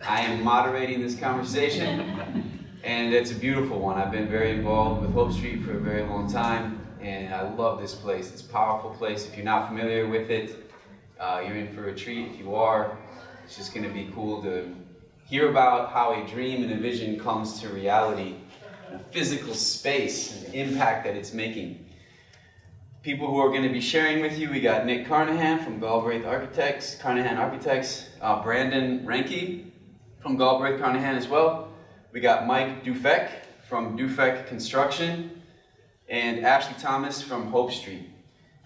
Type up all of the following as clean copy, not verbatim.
I am moderating this conversation, and it's a beautiful one. I've been very involved with Hope Street for a very long time, and I love this place. It's a powerful place. If you're not familiar with it, you're in for a treat. If you are, it's just going to be cool to hear about how a dream and a vision comes to reality in a physical space and the impact that it's making. People who are going to be sharing with you, we got Nick Carnahan from Galbraith Carnahan Architects, Brandon Ranke from Galbraith Carnahan as well. We got Mike Duffek from Duffek Construction, and Ashley Thomas from Hope Street.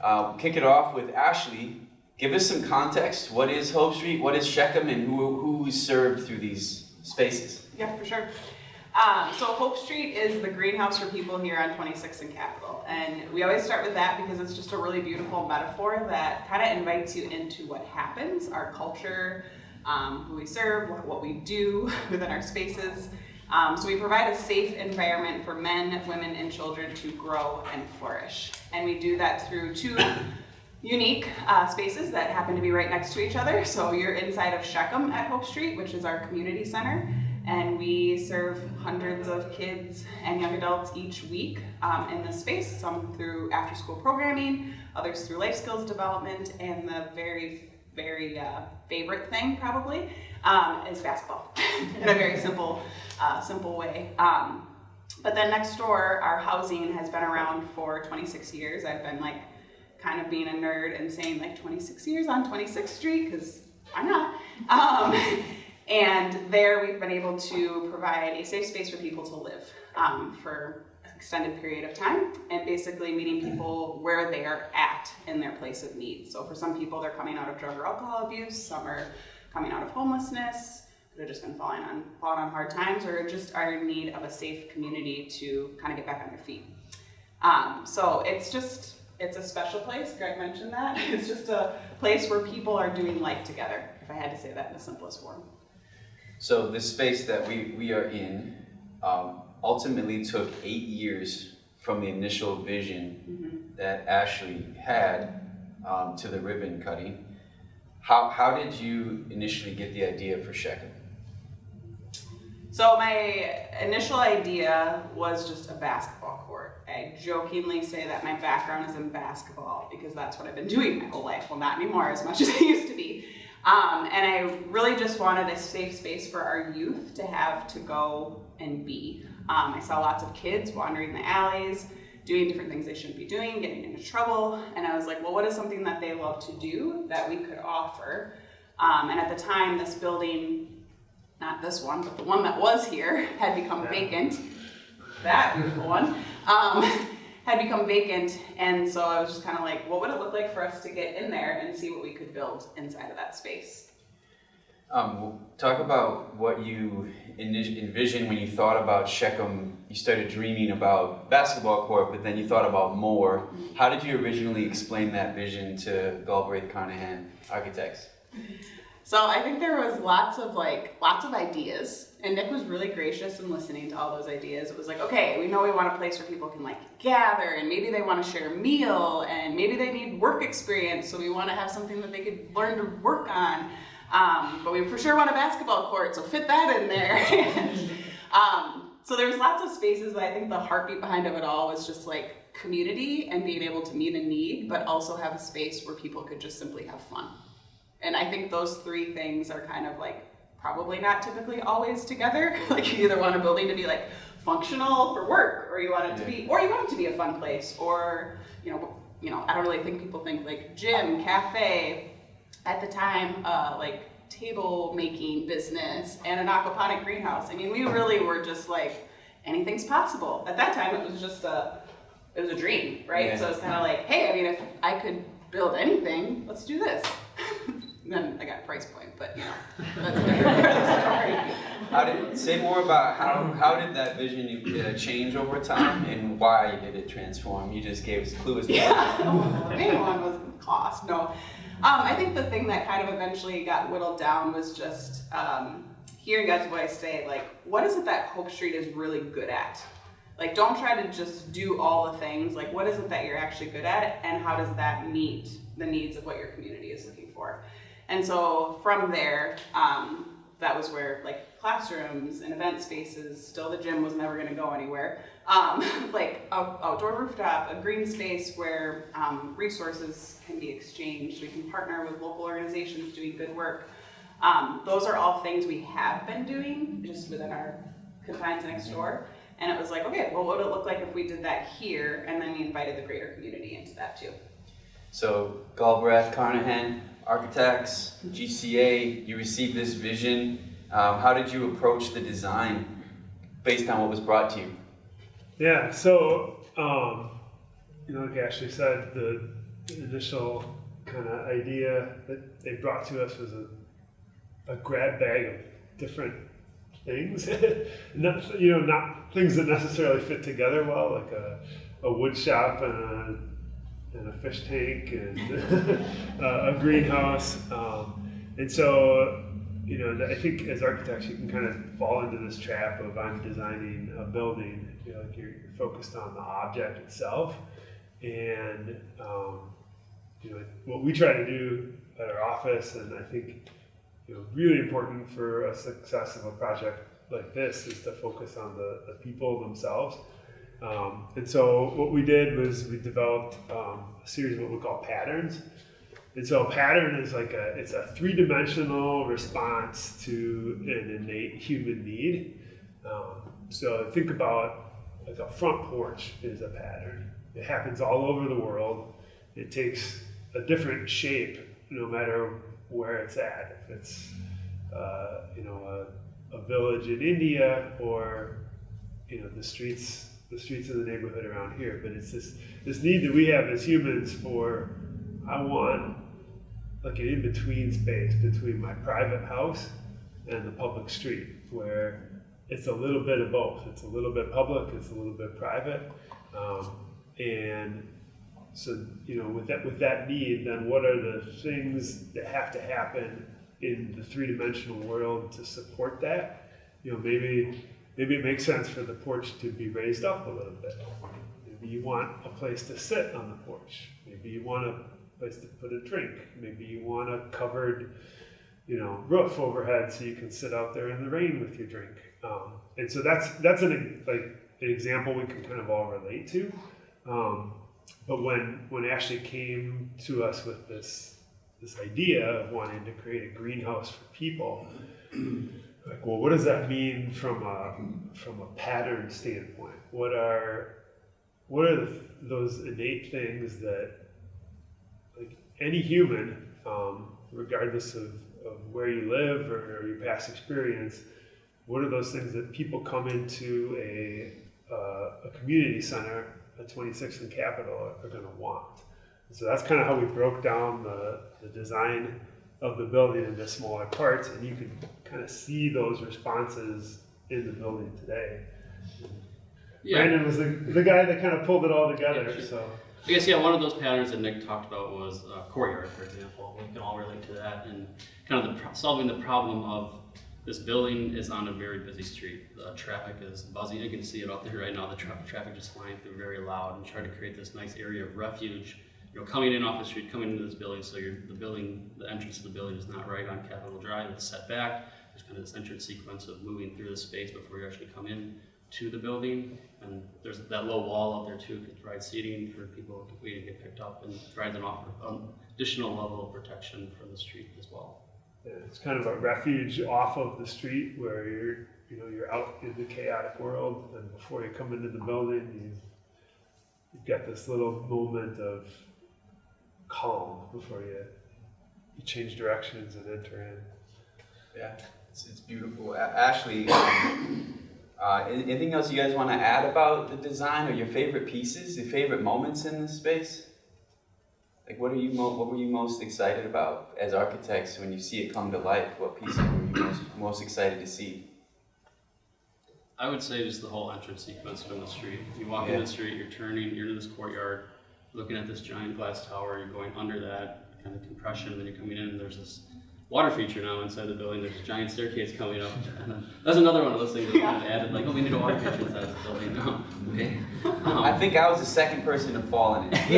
We'll kick it off with Ashley. Give us some context. What is Hope Street? What is Shechem? And who is served through these spaces? Yeah, for sure. So Hope Street is the greenhouse for people here on 26th and Capitol. And we always start with that because it's just a really beautiful metaphor that kind of invites you into what happens, our culture, who we serve, what we do within our spaces. So we provide a safe environment for men, women, and children to grow and flourish. And we do that through two unique spaces that happen to be right next to each other. So you're inside of Shechem at Hope Street, which is our community center. And we serve hundreds of kids and young adults each week in this space, some through after-school programming, others through life skills development, and the very favorite thing probably is basketball in a very simple way. But then next door, our housing has been around for 26 years. I've been like kind of being a nerd and saying like 26 years on 26th Street, because I'm not. And there we've been able to provide a safe space for people to live for an extended period of time, and basically meeting people where they are at in their place of need. So for some people, they're coming out of drug or alcohol abuse, some are coming out of homelessness, they've just been falling on hard times, or just are in need of a safe community to kind of get back on their feet. So it's a special place. Greg mentioned that. It's just a place where people are doing life together, if I had to say that in the simplest form. So this space that we are in ultimately took 8 years from the initial vision that Ashley had to the ribbon cutting. How did you initially get the idea for Shechem? So my initial idea was just a basketball court. I jokingly say that my background is in basketball because that's what I've been doing my whole life. Well, not anymore as much as I used to be. And I really just wanted a safe space for our youth to have to go and be. I saw lots of kids wandering the alleys, doing different things they shouldn't be doing, getting into trouble. And I was like, well, what is something that they love to do that we could offer? And at the time, this building, not this one, but the one that was here, had become vacant. That beautiful one. Had become vacant, and so I was just kind of like, what would it look like for us to get in there and see what we could build inside of that space? Talk about what you envisioned when you thought about Shechem. You started dreaming about basketball court, but then you thought about more. Mm-hmm. How did you originally explain that vision to Galbraith Carnahan Architects? So I think there was lots of ideas, and Nick was really gracious in listening to all those ideas. It was like, okay, we know we want a place where people can like gather, and maybe they want to share a meal, and maybe they need work experience, so we want to have something that they could learn to work on. But we for sure want a basketball court, so fit that in there. And, so there was lots of spaces, but I think the heartbeat behind it all was just like community and being able to meet a need, but also have a space where people could just simply have fun. And I think those three things are kind of like probably not typically always together. Like you either want a building to be like functional for work, or you want it to be, or you want it to be a fun place, or you know, I don't really think people think like gym, cafe. At the time, like table making business and an aquaponic greenhouse. I mean, we really were just like anything's possible. At that time, it was a dream, right? Yeah. So it's kind of like, hey, I mean, if I could build anything, let's do this. Then I got a price point, but you know, that's a different part of the story. Say more about how did that vision change over time, and why did it transform? You just gave us a clue as well. Yeah, the main one was the cost. No, I think the thing that kind of eventually got whittled down was just hearing God's voice say, like, what is it that Hope Street is really good at? Like, don't try to just do all the things. Like, what is it that you're actually good at, and how does that meet the needs of what your community is looking for? And so from there, that was where like classrooms and event spaces, still the gym was never gonna go anywhere. Like outdoor rooftop, a green space where resources can be exchanged. We can partner with local organizations doing good work. Those are all things we have been doing just within our confines next door. And it was like, okay, well, what would it look like if we did that here? And then we invited the greater community into that too. So Galbraith Carnahan Architects, GCA, you received this vision. How did you approach the design based on what was brought to you? Yeah, so, like Ashley said, the initial kind of idea that they brought to us was a grab bag of different things, not things that necessarily fit together well, like a wood shop and a fish tank and a greenhouse. And so, I think as architects, you can kind of fall into this trap of I'm designing a building, like you're focused on the object itself. And, what we try to do at our office, and I think, really important for a success of a project like this is to focus on the people themselves. And so what we did was we developed a series of what we call patterns. And so a pattern is it's a three-dimensional response to an innate human need. So think about like a front porch is a pattern. It happens all over the world. It takes a different shape no matter where it's at. If it's a village in India or the streets of the neighborhood around here, but it's this need that we have as humans for, I want like an in-between space between my private house and the public street, where it's a little bit of both. It's a little bit public, it's a little bit private, and so with that need, then what are the things that have to happen in the three-dimensional world to support that? Maybe it makes sense for the porch to be raised up a little bit. Maybe you want a place to sit on the porch. Maybe you want a place to put a drink. Maybe you want a covered, roof overhead so you can sit out there in the rain with your drink. And so that's an example we can kind of all relate to. But when Ashley came to us with this idea of wanting to create a greenhouse for people, like, well, what does that mean from a pattern standpoint? What are those innate things that, like any human, regardless of where you live or your past experience, what are those things that people come into a community center at 26th and Capitol are going to want? And so that's kind of how we broke down the design of the building into smaller parts, and you can kind of see those responses in the building today. Yeah. Brandon was the guy that kind of pulled it all together. Yeah, sure. So I guess one of those patterns that Nick talked about was courtyard, for example. We can all relate to that, and kind of solving the problem of this building is on a very busy street. The traffic is buzzing. You can see it out there right now. The traffic just flying through very loud, and trying to create this nice area of refuge. Coming in off the street, coming into this building, so the entrance to the building is not right on Capitol Drive. It's set back. There's kind of this entrance sequence of moving through the space before you actually come in to the building. And there's that low wall out there too, to provide seating for people waiting to get picked up, and provides an additional level of protection from the street as well. Yeah, it's kind of a refuge off of the street where you're out in the chaotic world, and before you come into the building, you've got this little moment of calm before you change directions and enter in. Yeah, it's beautiful. Ashley, anything else you guys want to add about the design, or your favorite pieces, your favorite moments in this space? Like, what were you most excited about as architects when you see it come to life? What pieces were you most excited to see? I would say just the whole entrance sequence from the street. You walk in the street, you're turning, you're into this courtyard, looking at this giant glass tower, you're going under that kind of compression, then you're coming in, and there's this water feature now inside the building. There's a giant staircase coming up. And that's another one of those things that kind of added, like, we need a water feature inside the building now. Okay. I think I was the second person to fall in it.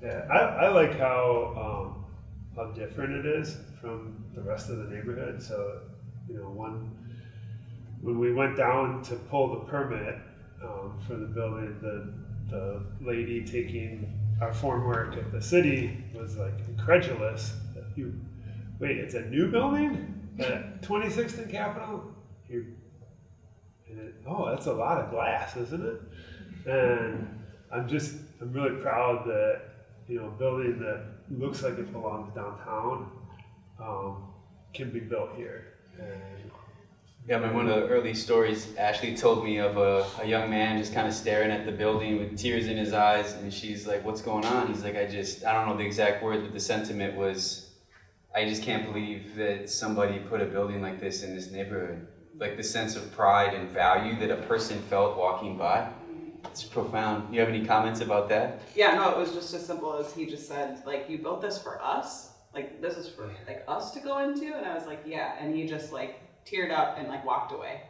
Yeah, I like how different it is from the rest of the neighborhood. So, when we went down to pull the permit for the building, the lady taking our formwork at the city was like incredulous. Wait, it's a new building at 26th and Capitol? Oh, that's a lot of glass, isn't it? And I'm really proud that, a building that looks like it belongs downtown can be built here. And, yeah, I mean, one of the early stories Ashley told me of a young man just kind of staring at the building with tears in his eyes, and she's like, "What's going on?" He's like, I don't know the exact words, but the sentiment was, I just can't believe that somebody put a building like this in this neighborhood. Like the sense of pride and value that a person felt walking by. It's profound. You have any comments about that? Yeah, no, it was just as simple as he just said, like, you built this for us? Like, this is for, like, us to go into? And I was like, yeah. And he just, like, teared up and, like, walked away.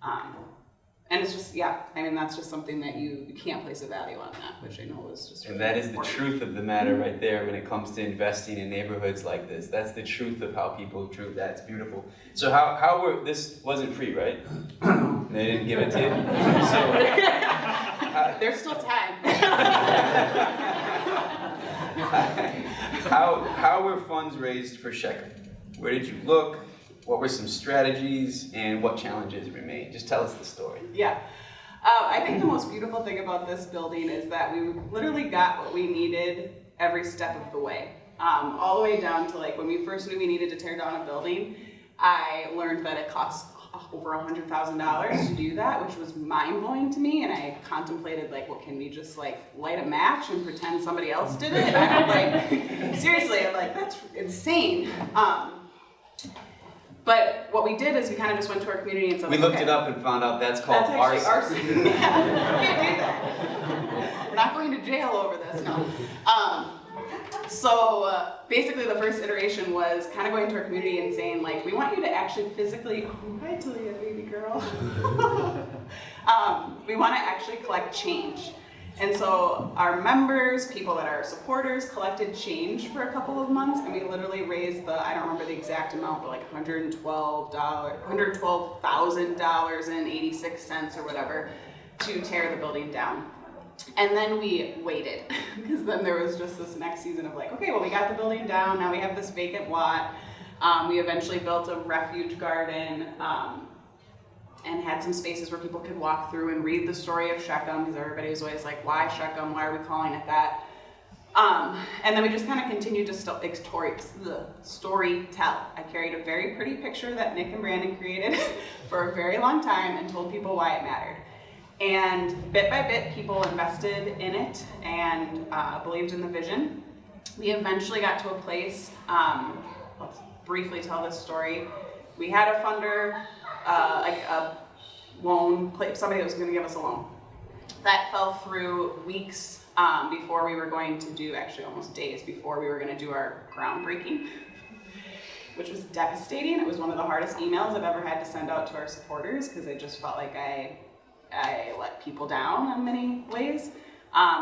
And it's just, yeah, I mean, that's just something that you can't place a value on that, which I know is just really And that is important. the truth of the matter right there when it comes to investing in neighborhoods like this. That's the truth of how people treat that. It's beautiful. So how were, this wasn't free, right? They didn't give it to you? So, there's still time. how were funds raised for Shechem? Where did you look? What were some strategies and what challenges remain? Just tell us the story. Yeah. I think the most beautiful thing about this building is that we literally got what we needed every step of the way. All the way down to like when we first knew we needed to tear down a building, I learned that it cost over $100,000 to do that, which was mind-blowing to me. And I contemplated like, well, can we just like light a match and pretend somebody else did it? I'm like, seriously, I'm like, that's insane. But what we did is we kind of just went to our community and said, we looked it up and found out that's called that's arson. Yeah, we can't do that. We're not going to jail over this, no. So basically the first iteration was kind of going to our community and saying like, we want you to actually physically, oh, hi Talia, baby girl. We want to actually collect change. And so our members, people that are supporters, collected change for a couple of months, and we literally raised I don't remember the exact amount, but like $112,086 or whatever to tear the building down. And then we waited, because then there was just this next season of like, okay, well, we got the building down, now we have this vacant lot. We eventually built a refuge garden, and had some spaces where people could walk through and read the story of Shechem, because everybody was always like, why Shechem? Why are we calling it that? And then we just kind of continued to story tell. I carried a very pretty picture that Nick and Brandon created for a very long time and told people why it mattered. And bit by bit, people invested in it and believed in the vision. We eventually got to a place, let's briefly tell this story. We had a funder, like a loan, somebody that was going to give us a loan. That fell through weeks before we were going to do, actually almost days before we were going to do our groundbreaking, which was devastating. It was one of the hardest emails I've ever had to send out to our supporters, because I just felt like I let people down in many ways.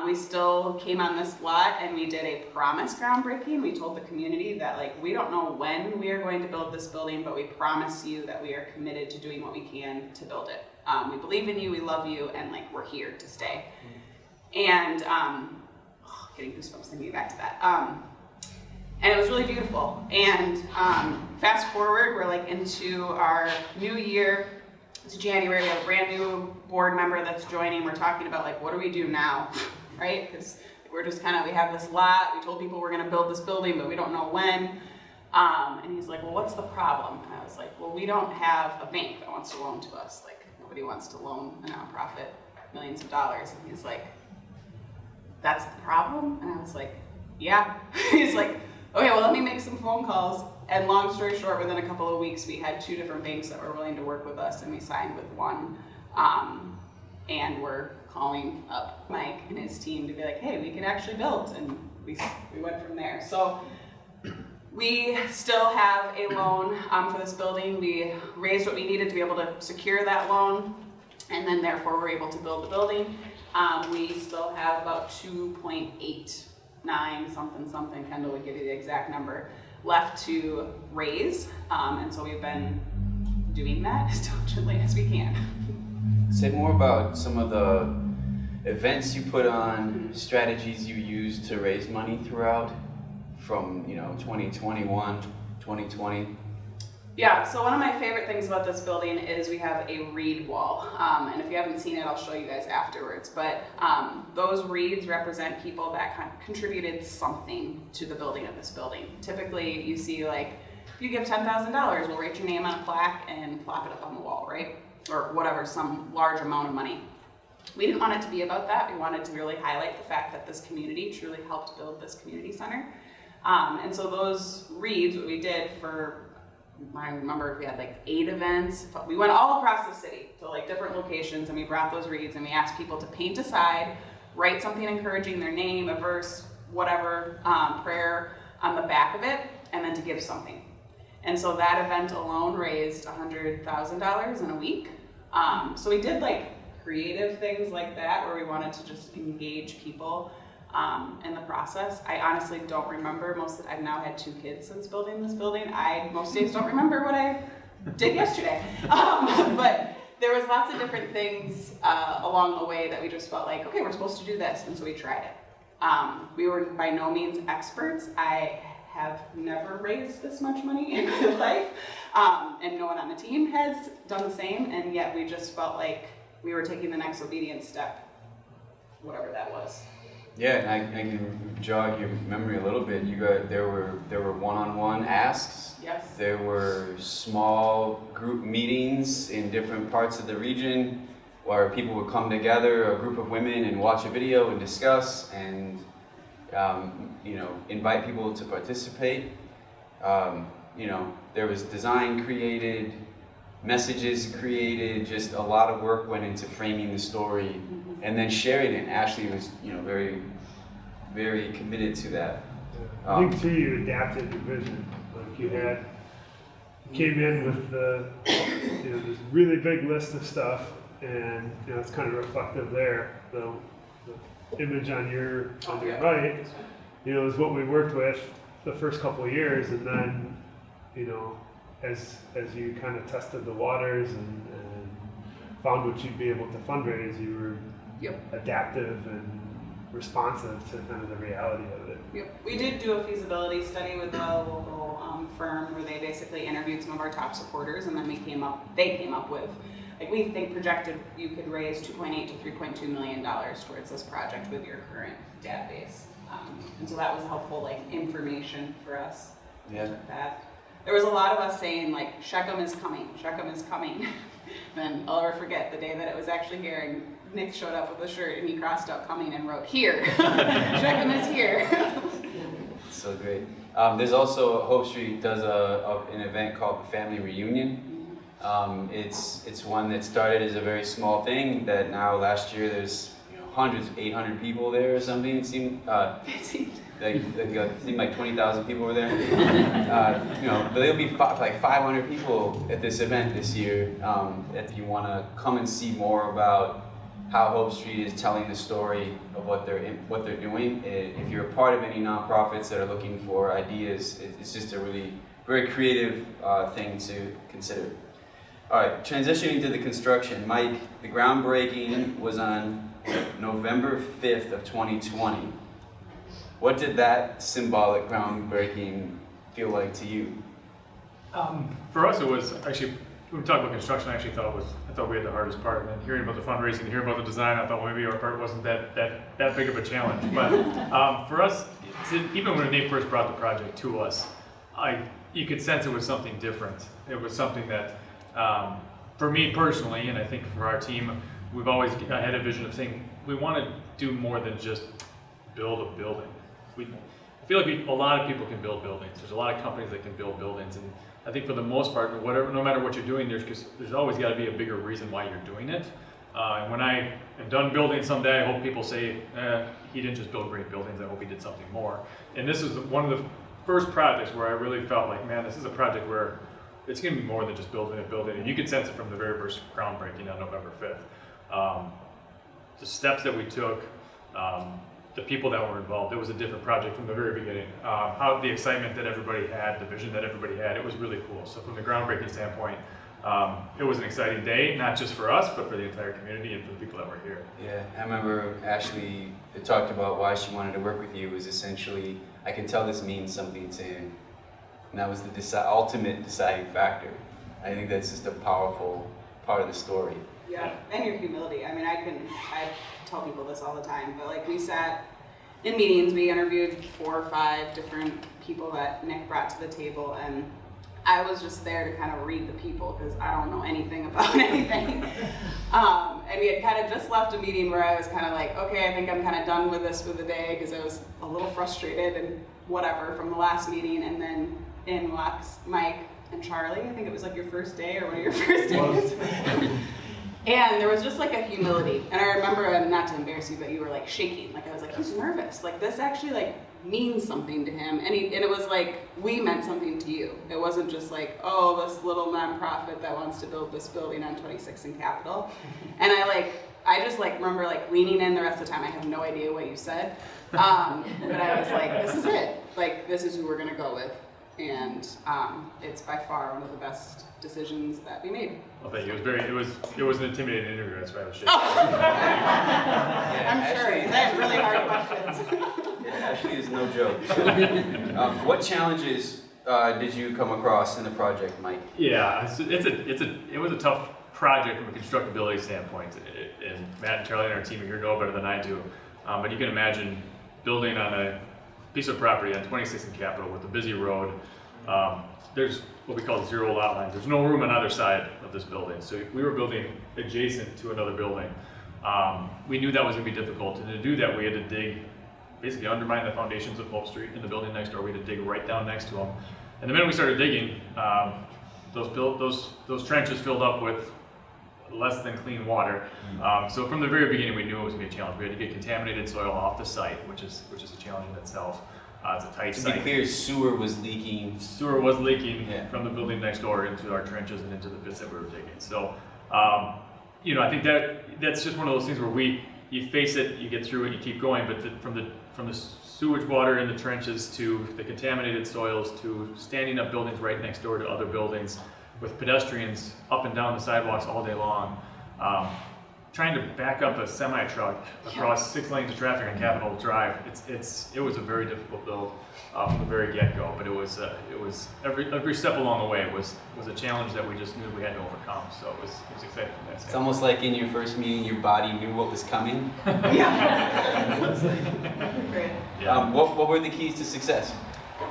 We still came on this lot and we did a promise groundbreaking. We told the community that like, we don't know when we are going to build this building, but we promise you that we are committed to doing what we can to build it. We believe in you, we love you, and like, we're here to stay. And getting goosebumps thinking back to that. And it was really beautiful. And fast forward, we're like into our new year. It's January, we have a brand new board member that's joining. We're talking about like, what do we do now, right? Because we're just kind of, we have this lot. We told people we're going to build this building, but we don't know when. And he's like, well, what's the problem? And I was like, well, we don't have a bank that wants to loan to us. Like, nobody wants to loan a nonprofit millions of dollars. And he's like, that's the problem? And I was like, yeah. He's like, okay, well, let me make some phone calls. And long story short, within a couple of weeks, we had 2 different banks that were willing to work with us, and we signed with one. And we're calling up Mike and his team to be like, hey, we can actually build. And we went from there. So we still have a loan for this building. We raised what we needed to be able to secure that loan, and then therefore we're able to build the building. We still have about 2.89 something, Kendall would give you the exact number, left to raise, and so we've been doing that as diligently as we can. Say more about some of the events you put on, strategies you use to raise money throughout from 2021, 2020. Yeah, so one of my favorite things about this building is we have a reed wall. And if you haven't seen it, I'll show you guys afterwards. But those reeds represent people that contributed something to the building of this building. Typically, you see like, if you give $10,000, we'll write your name on a plaque and plop it up on the wall, right? Or whatever, some large amount of money. We didn't want it to be about that. We wanted to really highlight the fact that this community truly helped build this community center. And so those reeds, what we did for, I remember we had like 8 events. We went all across the city to like different locations, and we brought those reeds and we asked people to paint a side, write something encouraging, their name, a verse, whatever, prayer on the back of it, and then to give something. And so that event alone raised $100,000 in a week. So we did like creative things like that where we wanted to just engage people in the process. I honestly don't remember I've now had 2 kids since building this building. I most days don't remember what I did yesterday. But there was lots of different things along the way that we just felt like, okay, we're supposed to do this, and so we tried it. We were by no means experts. I have never raised this much money in my life, and no one on the team has done the same, and yet we just felt like we were taking the next obedient step, whatever that was. Yeah, and I can jog your memory a little bit. There were one-on-one asks. Yes. There were small group meetings in different parts of the region where people would come together, a group of women, and watch a video and discuss and invite people to participate. There was design created, messages created, just a lot of work went into framing the story and then sharing it. Ashley was, very, very committed to that. I think too, you adapted your vision. Like you came in with this really big list of stuff, and it's kind of reflective there. The image on your right, is what we worked with the first couple of years, and then, as you kind of tested the waters and found what you'd be able to fundraise, you were adaptive and responsive to kind of the reality of it. Yep. We did do a feasibility study with a local firm where they basically interviewed some of our top supporters, and then they came up with, like, we think projected you could raise $2.8 to $3.2 million towards this project with your current database. And so that was helpful, like, information for us. Yeah. There was a lot of us saying, like, Shechem is coming, Shechem is coming. And I'll never forget the day that it was actually here, and Nick showed up with a shirt and he crossed out coming and wrote here. Shechem is here. So great. There's also, Hope Street does an event called the Family Reunion. It's one that started as a very small thing that now last year there's hundreds, 800 people there or something. It seemed like 20,000 people were there. But there'll be like 500 people at this event this year. If you want to come and see more about how Hope Street is telling the story of what they're doing. If you're a part of any nonprofits that are looking for ideas, it's just a really very creative thing to consider. All right, transitioning to the construction. Mike, the groundbreaking was on November 5th of 2020. What did that symbolic groundbreaking feel like to you? For us, it was actually, when we talked about construction, I actually thought we had the hardest part. And then hearing about the fundraising, hearing about the design, I thought, well, maybe our part wasn't that big of a challenge. But for us, even when Nate first brought the project to us, you could sense it was something different. It was something that, for me personally, and I think for our team, we've always had a vision of saying we want to do more than just build a building. I feel like a lot of people can build buildings. There's a lot of companies that can build buildings, and I think for the most part, no matter what you're doing, there's always got to be a bigger reason why you're doing it. And when I am done building someday, I hope people say, he didn't just build great buildings, I hope he did something more. And this is one of the first projects where I really felt like, man, this is a project where it's going to be more than just building a building. And you could sense it from the very first groundbreaking on November 5th. The steps that we took, the people that were involved. It was a different project from the very beginning. How the excitement that everybody had, the vision that everybody had, it was really cool. So from the groundbreaking standpoint, it was an exciting day, not just for us, but for the entire community and for the people that were here. Yeah, I remember Ashley talked about why she wanted to work with you was essentially, I can tell this means something to him. And that was the ultimate deciding factor. I think that's just a powerful part of the story. Yeah, and your humility. I mean, I tell people this all the time, but like we sat in meetings, we interviewed 4 or 5 different people that Nick brought to the table, and I was just there to kind of read the people because I don't know anything about anything. And we had kind of just left a meeting where I was kind of like, okay, I think I'm kind of done with this for the day because I was a little frustrated and whatever from the last meeting, and then in walks Mike and Charlie. I think it was like your first day or one of your first days. And there was just like a humility. And I remember, not to embarrass you, but you were like shaking. Like I was like, he's nervous. Like this actually like means something to him. And it was like, we meant something to you. It wasn't just like, oh, this little nonprofit that wants to build this building on 26th and Capitol. And I just like remember like leaning in the rest of the time. I have no idea what you said. But I was like, this is it. Like this is who we're gonna go with. And it's by far one of the best decisions that we made. Well, thank you. It was an intimidating interview. That's why I was shaking. I'm sure. I have really hard questions. Yeah, Ashley is no joke. So, what challenges did you come across in the project, Mike? Yeah, it was a tough project from a constructability standpoint, and Matt and Charlie and our team here know better than I do. But you can imagine building on a piece of property on 26th and Capitol with a busy road. There's what we call zero lot lines. There's no room on either side of this building. So we were building adjacent to another building. We knew that was going to be difficult. And to do that, we had to dig, basically undermine the foundations of Hope Street in the building next door. We had to dig right down next to them. And the minute we started digging, those trenches filled up with less than clean water. So from the very beginning, we knew it was going to be a challenge. We had to get contaminated soil off the site, which is a challenge in itself. It's a tight To site. be clear, sewer was leaking. Sewer was leaking Yeah. from the building next door into our trenches and into the pits that we were digging. So, I think that's just one of those things where you face it, you get through it, you keep going. But from the sewage water in the trenches to the contaminated soils to standing up buildings right next door to other buildings with pedestrians up and down the sidewalks all day long, trying to back up a semi-truck across 6 lanes of traffic on Capitol Drive, it was a very difficult build from the very get-go. But it was every step along the way was a challenge that we just knew we had to overcome. So it was exciting from that It's standpoint. almost like in your first meeting, your body knew what was coming. Yeah. Great. Yeah. What were the keys to success?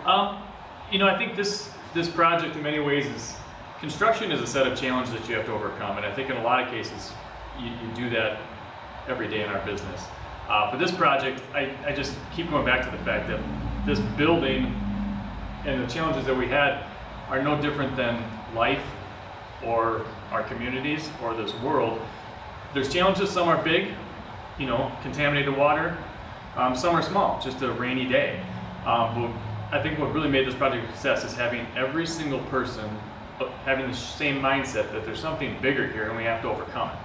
I think this project in many ways construction is a set of challenges that you have to overcome, and I think in a lot of cases you do that every day in our business. For this project, I just keep going back to the fact that this building and the challenges that we had are no different than life or our communities or this world. There's challenges, some are big, contaminated water, some are small, just a rainy day. But I think what really made this project a success is having every single person having the same mindset that there's something bigger here and we have to overcome it.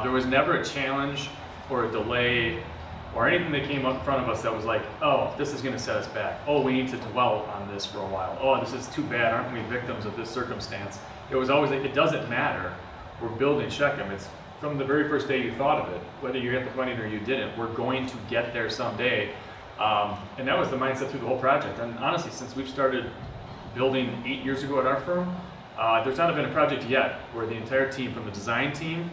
There was never a challenge or a delay or anything that came up in front of us that was like, oh, this is going to set us back. Oh, we need to dwell on this for a while. Oh, this is too bad. Aren't we victims of this circumstance? It was always like, it doesn't matter. We're building Shechem. It's from the very first day you thought of it, whether you got the funding or you didn't, we're going to get there someday. And that was the mindset through the whole project. And honestly, since we've started building 8 years ago at our firm, there's not been a project yet where the entire team, from the design team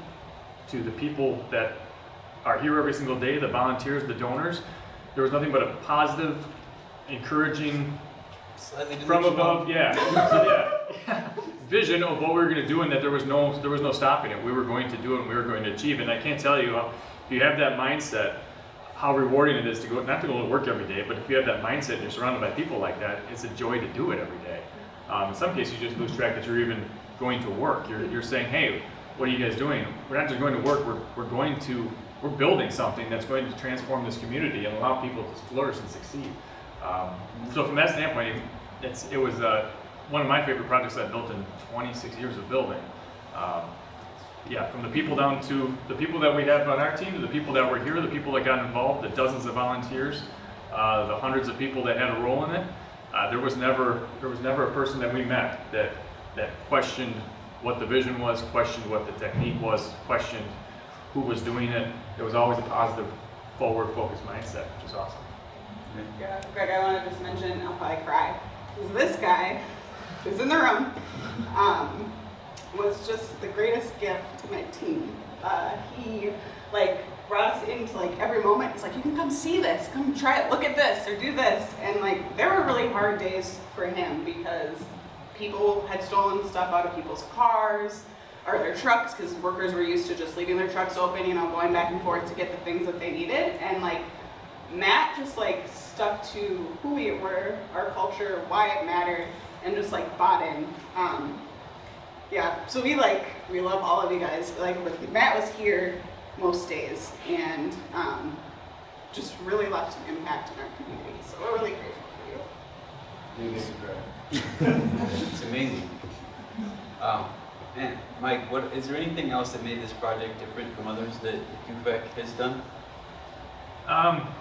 to the people that are here every single day, the volunteers, the donors, there was nothing but a positive, encouraging, from above, vision of what we were going to do, and that there was no stopping it. We were going to do it, and we were going to achieve it. And I can't tell you, if you have that mindset, how rewarding it is to go, not to go to work every day, but if you have that mindset and you're surrounded by people like that, it's a joy to do it every day. In some cases, you just lose track that you're even going to work. You're saying, hey, what are you guys doing? We're not just going to work. We're building something that's going to transform this community and allow people to flourish and succeed. So from that standpoint, it was one of my favorite projects I've built in 26 years of building. yeah, from the people down to the people that we have on our team, to the people that were here, the people that got involved, the dozens of volunteers, the hundreds of people that had a role in it. There was never a person that we met that questioned what the vision was, questioned what the technique was, questioned who was doing it. There was always a positive, forward-focused mindset, which is awesome. Yeah, Greg, I want to just mention, I'll probably cry, is this guy, who's in the room, was just the greatest gift to my team. He brought us into every moment. He's like, you can come see this, come try it, look at this, or do this. And there were really hard days for him because people had stolen stuff out of people's cars or their trucks, because workers were used to just leaving their trucks open, going back and forth to get the things that they needed. And Matt just stuck to who we were, our culture, why it mattered, and just bought in. Yeah, so we love all of you guys. Matt was here most days and just really left an impact in our community. So we're really grateful for you. It's amazing. Man, Mike, is there anything else that made this project different from others that Duffek has done?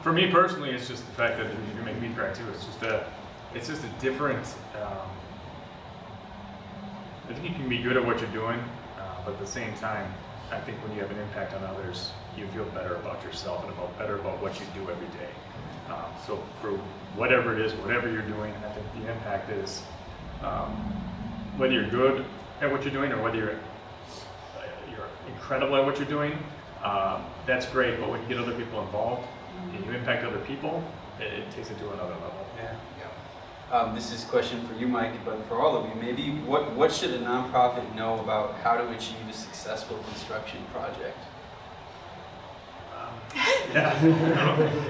For me personally, it's just the fact that you make me cry too. It's just a different. I think you can be good at what you're doing, but at the same time, I think when you have an impact on others, you feel better about yourself and better about what you do every day. So for whatever it is, whatever you're doing, I think the impact is whether you're good at what you're doing or whether you're incredible at what you're doing. That's great, but when you get other people involved and you impact other people, it takes it to another level. Yeah. This is a question for you, Mike, but for all of you, maybe what should a nonprofit know about how to achieve a successful construction project?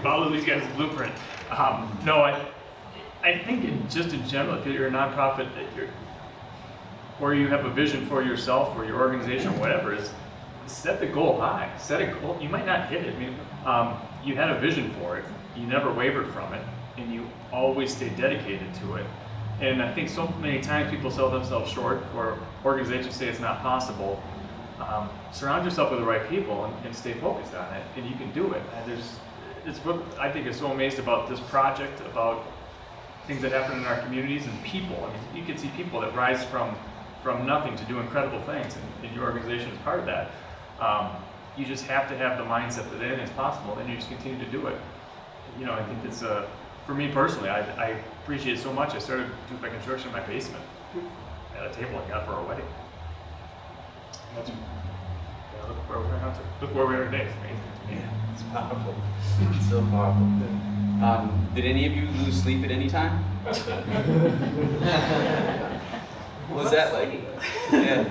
Follow these guys' blueprint. No, I think just in general, if you're a nonprofit, or you have a vision for yourself or your organization or whatever, is set the goal high. Set a goal. You might not hit it. I mean, you had a vision for it. You never wavered from it, and you always stayed dedicated to it. And I think so many times people sell themselves short, or organizations say it's not possible. Surround yourself with the right people and stay focused on it, and you can do it. And it's what I think is so amazed about this project, about things that happen in our communities and people. I mean, you can see people that rise from nothing to do incredible things, and your organization is part of that. You just have to have the mindset that anything is possible, and you just continue to do it. I think it's for me personally, I appreciate it so much. I started Duffek Construction in my basement at a table I got for a wedding. Look where we are now. Look where we are today. It's amazing. Yeah, it's powerful. It's so powerful. Did any of you lose sleep at any time? What was that like? Yeah.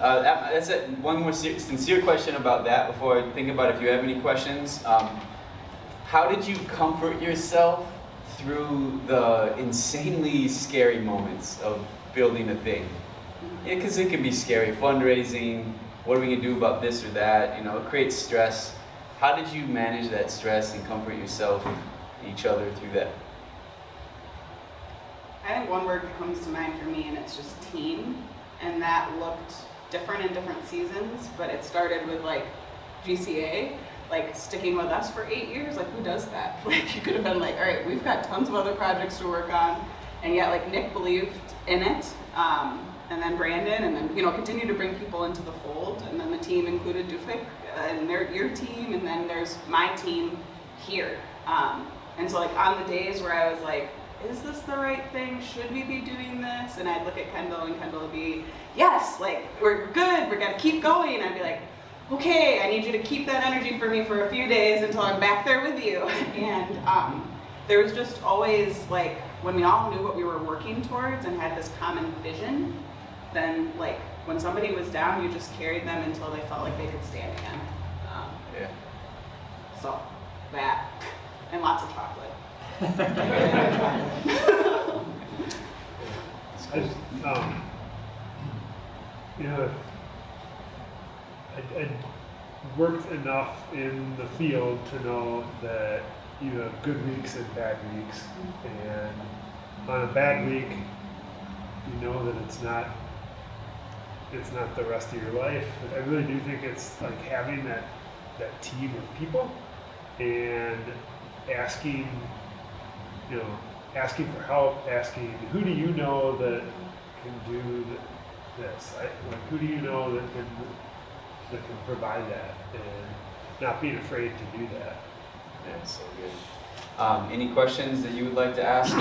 That's it. One more sincere question about that before I think about if you have any questions. How did you comfort yourself through the insanely scary moments of building a thing? Yeah, because it can be scary. Fundraising, what are we going to do about this or that? It creates stress. How did you manage that stress and comfort yourself and each other through that? I think one word comes to mind for me, and it's just team. And that looked different in different seasons, but it started with GCA, sticking with us for 8 years. Who does that? You could have been all right, we've got tons of other projects to work on, and yet Nick believed in it, and then Brandon, and then continue to bring people into the fold, and then the team included Duffek and your team, and then there's my team here. And so on the days where I was is this the right thing? Should we be doing this? And I'd look at Kendall, and Kendall would be, yes, we're good, we're gonna keep going. I'd be okay, I need you to keep that energy for me for a few days until I'm back there with you. And there was just always when we all knew what we were working towards and had this common vision, then when somebody was down, you just carried them until they felt like they could stand again. Yeah. So that, and lots of chocolate. I just, I worked enough in the field to know that you have good weeks and bad weeks, and on a bad week, you know that it's not it's not the rest of your life. But I really do think it's like having that team of people and asking, asking for help, asking who do you know that can do this? Like who do you know that can provide that, and not being afraid to do that. Yeah, so good. Any questions that you would like to ask?